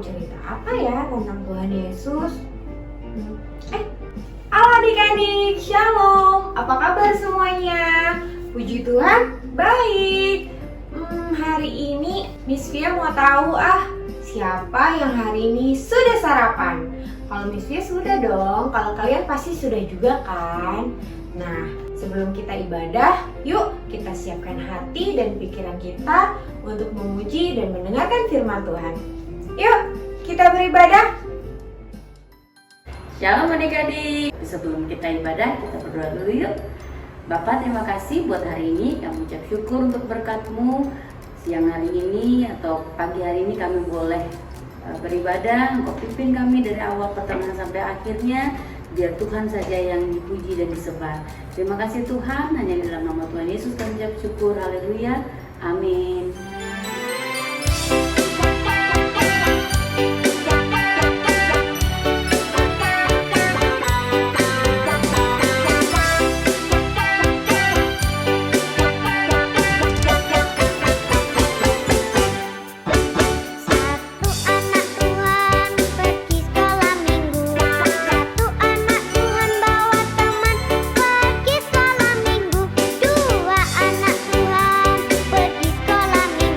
cerita apa ya tentang Tuhan Yesus? Halo adik-adik, Shalom. Apa kabar semuanya? Puji Tuhan, baik. Hari ini Miss Via mau tahu siapa yang hari ini sudah sarapan? Kalau Miss Via sudah dong, kalau kalian pasti sudah juga kan? Nah, sebelum kita ibadah, yuk kita siapkan hati dan pikiran kita untuk memuji dan mendengarkan firman Tuhan. Yuk, kita beribadah. Shalom adik-adik. Sebelum kita ibadah, kita berdoa dulu yuk. Bapak, terima kasih buat hari ini. Kami ucap syukur untuk berkat-Mu. Siang hari ini atau pagi hari ini kami boleh beribadah. Engkau pimpin kami dari awal pertengahan sampai akhirnya. Biar Tuhan saja yang dipuji dan disembah. Terima kasih Tuhan. Hanya di dalam nama Tuhan Yesus kami ucap syukur. Haleluya. Amin. Dua anak Tuhan pergi sekolah minggu.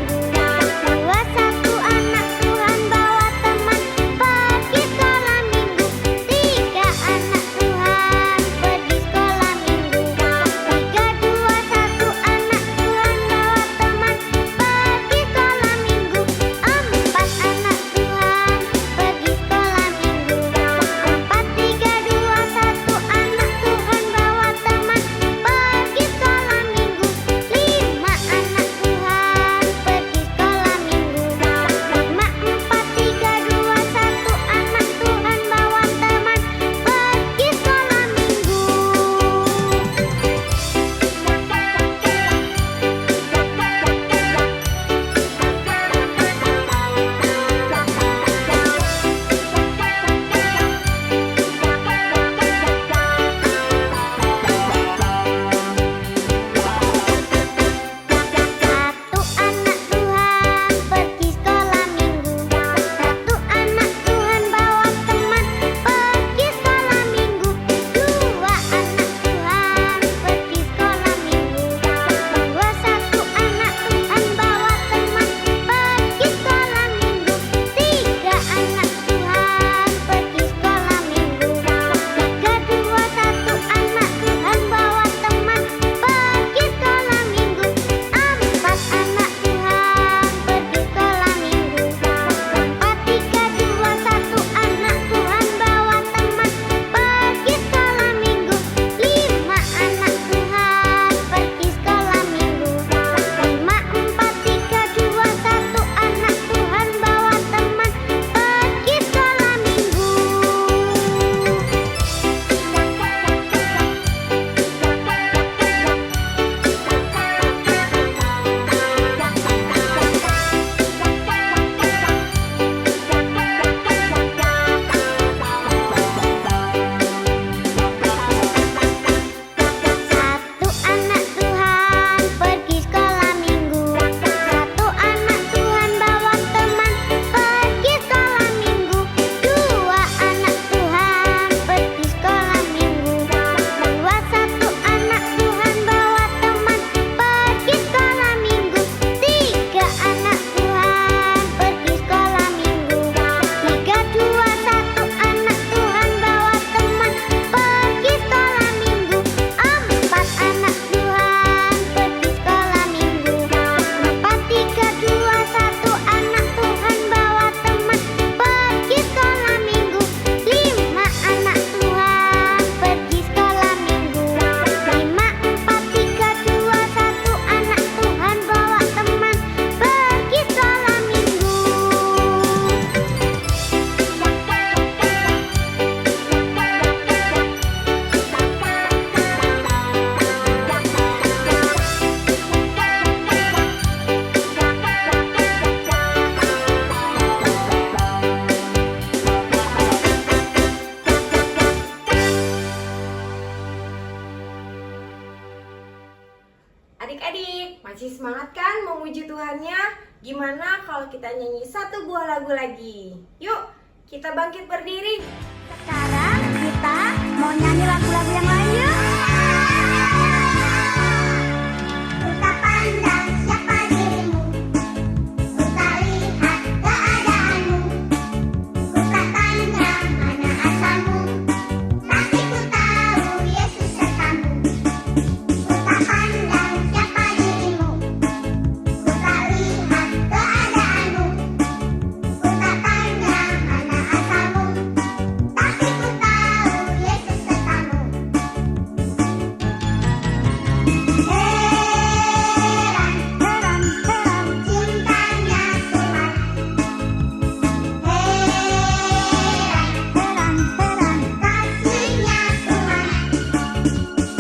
Masih semangat kan memuji Tuhannya? Gimana kalau kita nyanyi satu buah lagu lagi? Yuk, kita bangkit berdiri. Sekarang kita mau nyanyi lagu-lagu yang lain yuk. Ku tak pandang siapa dirimu, ku tak lihat keadaanmu, ku tak tanya mana asalmu, tapi ku tahu Yesus sertamu. Ku tak pandang siapa dirimu, ku tak lihat keadaanmu, ku tak tanya mana asalmu, tapi ku tahu Yesus sertamu. Heran, heran, heran, cintanya Tuhan. Heran, heran, heran, kasihnya Tuhan. Heran,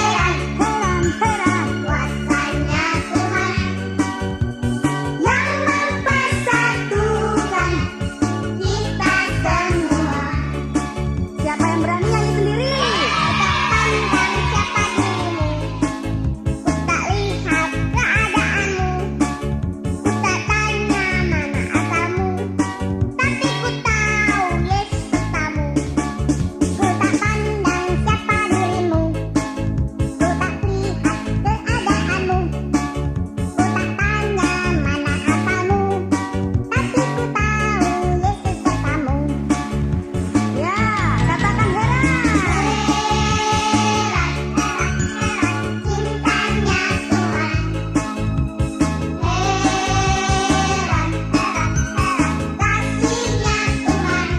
heran, heran, kuasanya Tuhan yang mempersatukan kita semua. Siapa yang berani nyanyi sendiri? Tak pandang siapa dirimu, ku tak lihat keadaanmu, ku tak tanya mana asalmu, tapi ku tahu Yesus sertamu. Ku tak pandang siapa dirimu, ku tak lihat keadaanmu, ku tak tanya mana asalmu, tapi ku tahu Yesus sertamu. Ya, katakan heran. Heran, heran, heran, cintanya Tuhan. Heran, heran, heran, kasihnya Tuhan.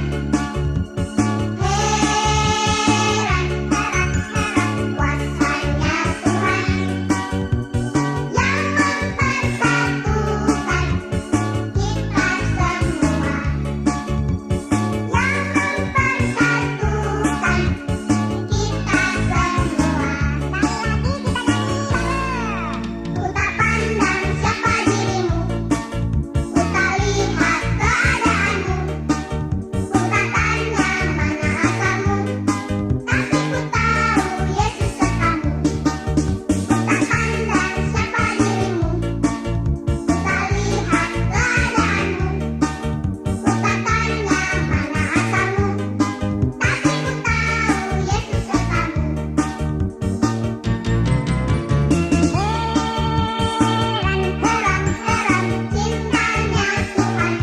Heran, heran, heran, kuasanya Tuhan yang mempersatukan kita semua. Yang mempersatukan kita semua. Ku tak pandang siapa dirimu, ku tak lihat keadaanmu, ku tak tanya mana asalmu, tapi ku tahu Yesus sertamu. Ku tak pandang siapa dirimu, ku tak lihat keadaanmu, ku tak tanya mana asalmu, tapi ku tahu Yesus sertamu. Heran, heran, heran, cintanya Tuhan.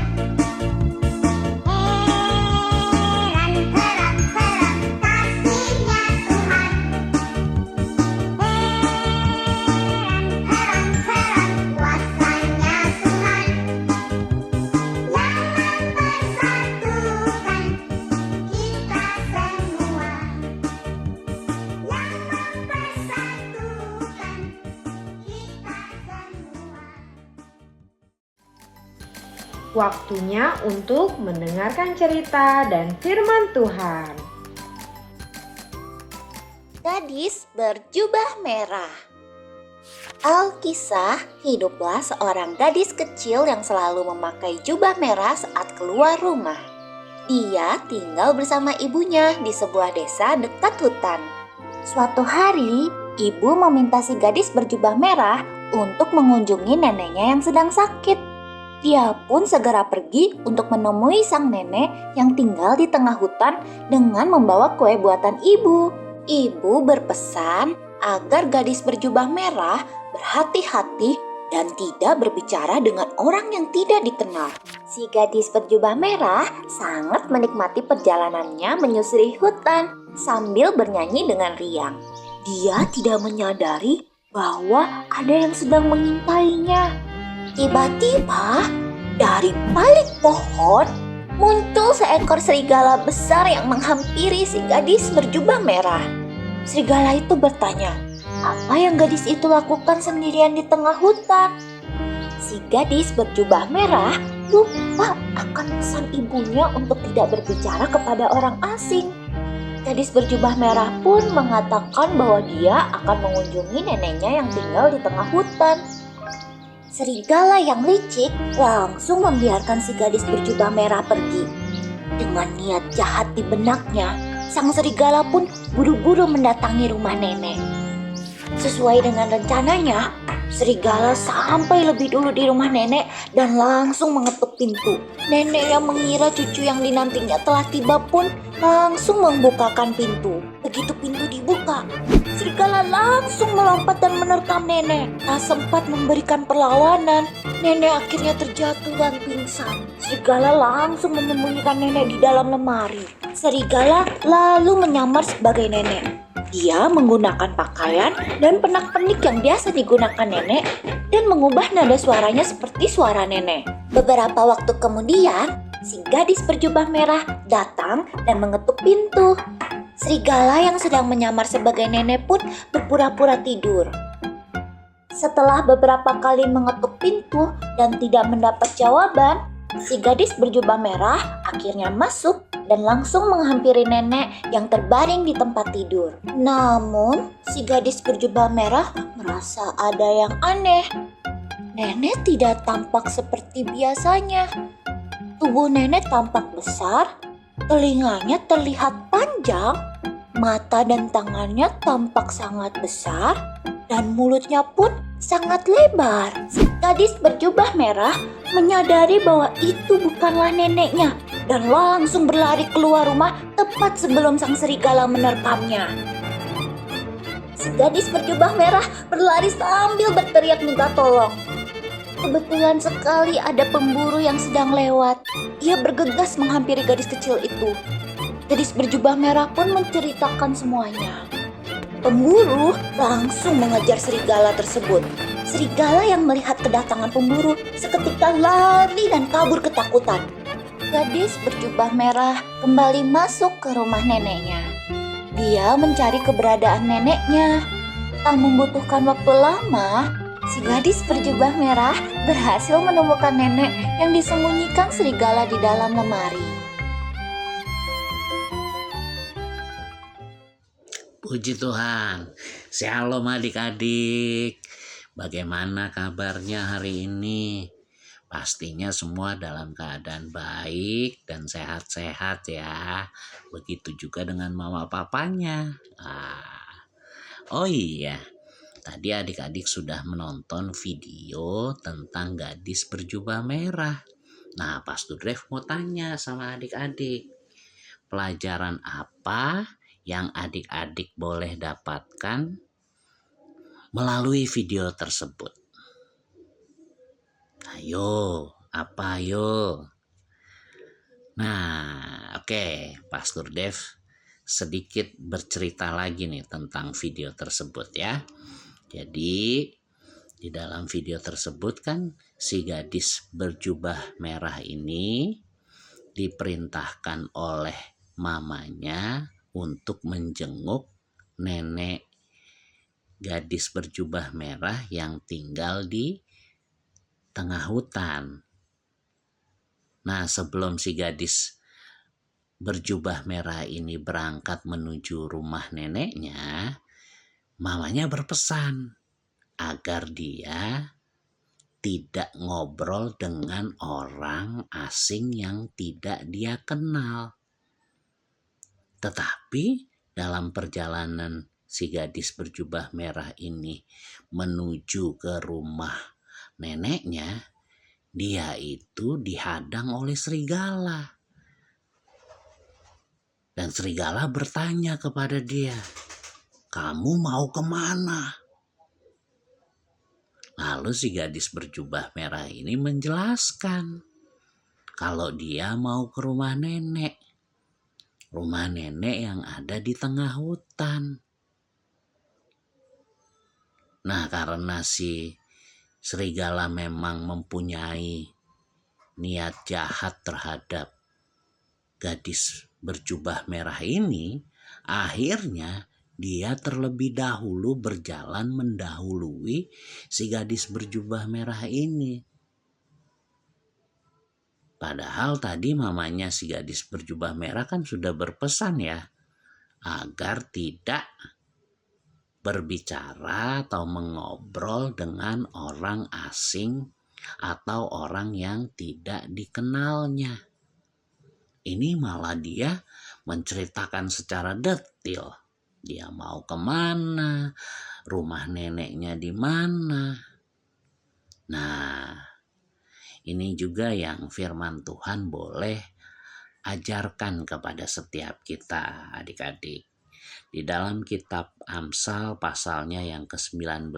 Heran, heran, heran, kasihnya Tuhan. Heran, heran, heran, kuasanya Tuhan yang mempersatukan kita semua. Yang mempersatukan kita semua. Waktunya untuk mendengarkan cerita dan firman Tuhan. Gadis berjubah merah. Alkisah, hiduplah seorang gadis kecil yang selalu memakai jubah merah saat keluar rumah. Dia tinggal bersama ibunya di sebuah desa dekat hutan. Suatu hari, ibu meminta si gadis berjubah merah untuk mengunjungi neneknya yang sedang sakit. Dia pun segera pergi untuk menemui sang nenek yang tinggal di tengah hutan dengan membawa kue buatan ibu. Ibu berpesan agar gadis berjubah merah berhati-hati dan tidak berbicara dengan orang yang tidak dikenal. Si gadis berjubah merah sangat menikmati perjalanannya menyusuri hutan sambil bernyanyi dengan riang. Dia tidak menyadari bahwa ada yang sedang mengintainya. Tiba-tiba dari balik pohon muncul seekor serigala besar yang menghampiri si gadis berjubah merah. Serigala itu bertanya, apa yang gadis itu lakukan sendirian di tengah hutan? Si gadis berjubah merah lupa akan pesan ibunya untuk tidak berbicara kepada orang asing. Gadis berjubah merah pun mengatakan bahwa dia akan mengunjungi neneknya yang tinggal di tengah hutan. Serigala yang licik langsung membiarkan si gadis berjubah merah pergi. Dengan niat jahat di benaknya, sang serigala pun buru-buru mendatangi rumah nenek. Sesuai dengan rencananya, serigala sampai lebih dulu di rumah nenek dan langsung mengetuk pintu. Nenek yang mengira cucu yang dinantinya telah tiba pun langsung membukakan pintu. Begitu pintu dibuka, serigala langsung melompat dan menerkam nenek. Tak sempat memberikan perlawanan, nenek akhirnya terjatuh dan pingsan. Serigala langsung menyembunyikan nenek di dalam lemari. Serigala lalu menyamar sebagai nenek. Dia menggunakan pakaian dan pernak-pernik yang biasa digunakan nenek dan mengubah nada suaranya seperti suara nenek. Beberapa waktu kemudian, si gadis berjubah merah datang dan mengetuk pintu. Serigala yang sedang menyamar sebagai nenek pun berpura-pura tidur. Setelah beberapa kali mengetuk pintu dan tidak mendapat jawaban, si gadis berjubah merah akhirnya masuk dan langsung menghampiri nenek yang terbaring di tempat tidur. Namun, si gadis berjubah merah merasa ada yang aneh. Nenek tidak tampak seperti biasanya. Tubuh nenek tampak besar, telinganya terlihat panjang, mata dan tangannya tampak sangat besar, dan mulutnya pun sangat lebar. Gadis berjubah merah menyadari bahwa itu bukanlah neneknya dan langsung berlari keluar rumah tepat sebelum sang serigala menerkamnya. Si gadis berjubah merah berlari sambil berteriak minta tolong. Kebetulan sekali ada pemburu yang sedang lewat. Ia bergegas menghampiri gadis kecil itu. Gadis berjubah merah pun menceritakan semuanya. Pemburu langsung mengejar serigala tersebut. Serigala yang melihat kedatangan pemburu seketika lari dan kabur ketakutan. Gadis berjubah merah kembali masuk ke rumah neneknya. Dia mencari keberadaan neneknya. Tak membutuhkan waktu lama, si gadis berjubah merah berhasil menemukan nenek yang disembunyikan serigala di dalam lemari. Puji Tuhan. Shalom adik-adik. Bagaimana kabarnya hari ini? Pastinya semua dalam keadaan baik dan sehat-sehat ya. Begitu juga dengan mama papanya. Oh iya, tadi adik-adik sudah menonton video tentang gadis berjubah merah. Nah, Pastor Dev mau tanya sama adik-adik. Pelajaran apa yang adik-adik boleh dapatkan melalui video tersebut? Ayo, apa ayo? Nah, oke, Pastor Dev sedikit bercerita lagi nih tentang video tersebut ya. Jadi, di dalam video tersebut kan si gadis berjubah merah ini diperintahkan oleh mamanya untuk menjenguk nenek gadis berjubah merah yang tinggal di tengah hutan. Nah, sebelum si gadis berjubah merah ini berangkat menuju rumah neneknya, mamanya berpesan agar dia tidak ngobrol dengan orang asing yang tidak dia kenal. Tetapi dalam perjalanan si gadis berjubah merah ini menuju ke rumah neneknya, dia itu dihadang oleh serigala. Dan serigala bertanya kepada dia, "Kamu mau kemana?" Lalu si gadis berjubah merah ini menjelaskan kalau dia mau ke rumah nenek. Rumah nenek yang ada di tengah hutan. Nah, karena si serigala memang mempunyai niat jahat terhadap gadis berjubah merah ini, akhirnya dia terlebih dahulu berjalan mendahului si gadis berjubah merah ini. Padahal tadi mamanya si gadis berjubah merah kan sudah berpesan ya, agar tidak berbicara atau mengobrol dengan orang asing atau orang yang tidak dikenalnya. Ini malah dia menceritakan secara detail dia mau kemana, rumah neneknya di mana. Nah, ini juga yang firman Tuhan boleh ajarkan kepada setiap kita, adik-adik. Di dalam kitab Amsal pasalnya yang ke-19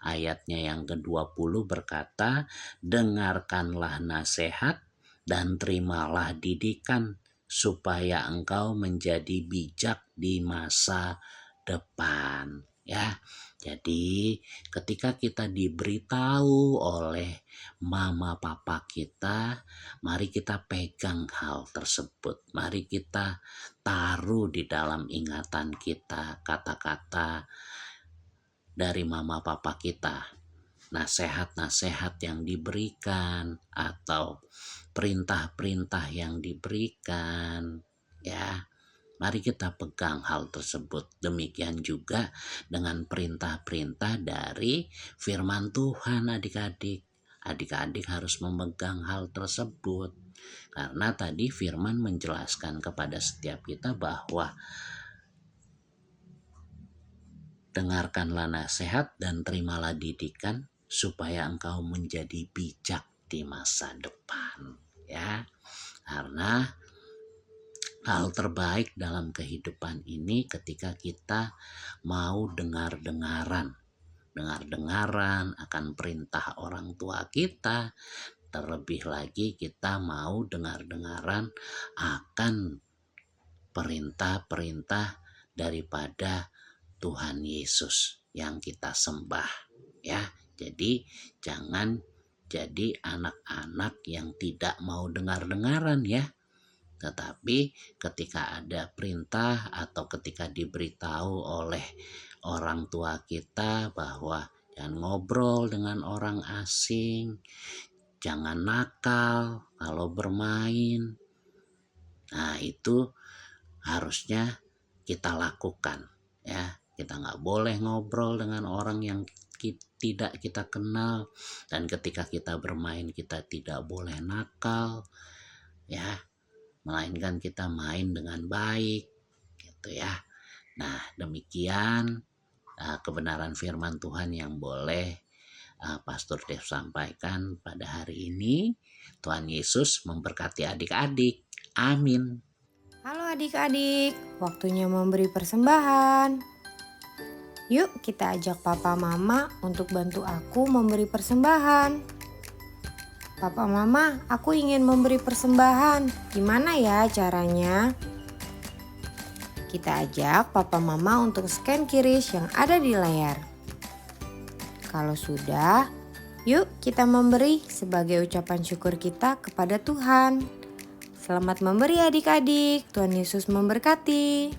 ayatnya yang ke-20 berkata, dengarkanlah nasihat dan terimalah didikan supaya engkau menjadi bijak di masa depan. Ya, jadi ketika kita diberitahu oleh mama papa kita, mari kita pegang hal tersebut. Mari kita taruh di dalam ingatan kita kata-kata dari mama papa kita. Nasihat-nasihat yang diberikan atau perintah-perintah yang diberikan, ya. Mari kita pegang hal tersebut. Demikian juga dengan perintah-perintah dari firman Tuhan, adik-adik. Adik-adik harus memegang hal tersebut. Karena tadi firman menjelaskan kepada setiap kita bahwa dengarkanlah nasihat dan terimalah didikan supaya engkau menjadi bijak di masa depan. Ya, karena hal terbaik dalam kehidupan ini ketika kita mau dengar-dengaran akan perintah orang tua kita. Terlebih lagi kita mau dengar-dengaran akan perintah-perintah daripada Tuhan Yesus yang kita sembah. Ya, jadi jangan jadi anak-anak yang tidak mau dengar-dengaran ya. Tetapi ketika ada perintah atau ketika diberitahu oleh orang tua kita bahwa jangan ngobrol dengan orang asing, jangan nakal kalau bermain, nah itu harusnya kita lakukan ya. Kita nggak boleh ngobrol dengan orang yang tidak kita kenal, dan ketika kita bermain kita tidak boleh nakal ya, melainkan kita main dengan baik gitu ya. Nah, demikian kebenaran firman Tuhan yang boleh Pastor Dev sampaikan pada hari ini. Tuhan Yesus memberkati adik-adik. Amin. Halo adik-adik, waktunya memberi persembahan. Yuk kita ajak papa mama untuk bantu aku memberi persembahan. Papa mama, aku ingin memberi persembahan. Gimana ya caranya? Kita ajak papa mama untuk scan QRIS yang ada di layar. Kalau sudah, yuk kita memberi sebagai ucapan syukur kita kepada Tuhan. Selamat memberi adik-adik, Tuhan Yesus memberkati.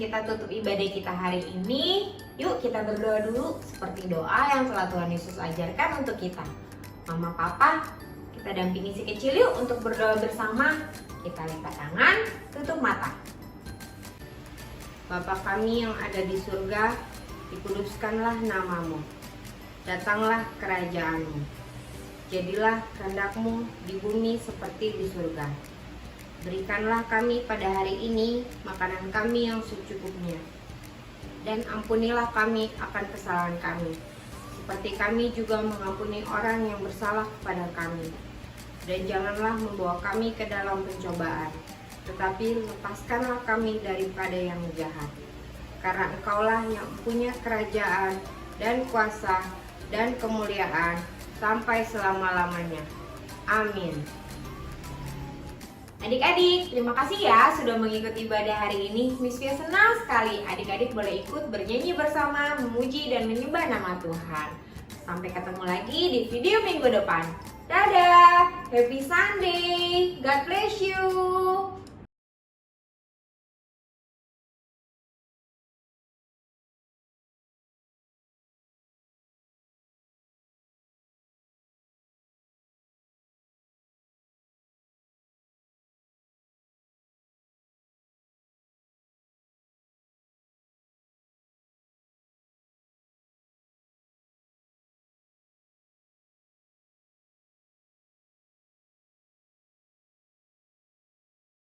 kita tutup ibadah kita hari ini, yuk kita berdoa dulu seperti doa yang telah Tuhan Yesus ajarkan untuk kita. Mama, Papa, kita dampingi si kecil yuk untuk berdoa bersama. Kita lipat tangan, tutup mata. Bapa kami yang ada di surga, dikuduskanlah namamu. Datanglah kerajaanmu. Jadilah kehendak-Mu di bumi seperti di surga. Berikanlah kami pada hari ini makanan kami yang secukupnya. Dan ampunilah kami akan kesalahan kami, seperti kami juga mengampuni orang yang bersalah kepada kami. Dan janganlah membawa kami ke dalam pencobaan, tetapi lepaskanlah kami daripada yang jahat. Karena Engkaulah yang punya kerajaan dan kuasa dan kemuliaan sampai selama-lamanya. Amin. Adik-adik, terima kasih ya sudah mengikuti ibadah hari ini. Miss Fia senang sekali adik-adik boleh ikut bernyanyi bersama, memuji dan menyembah nama Tuhan. Sampai ketemu lagi di video minggu depan. Dadah, happy Sunday, God bless you.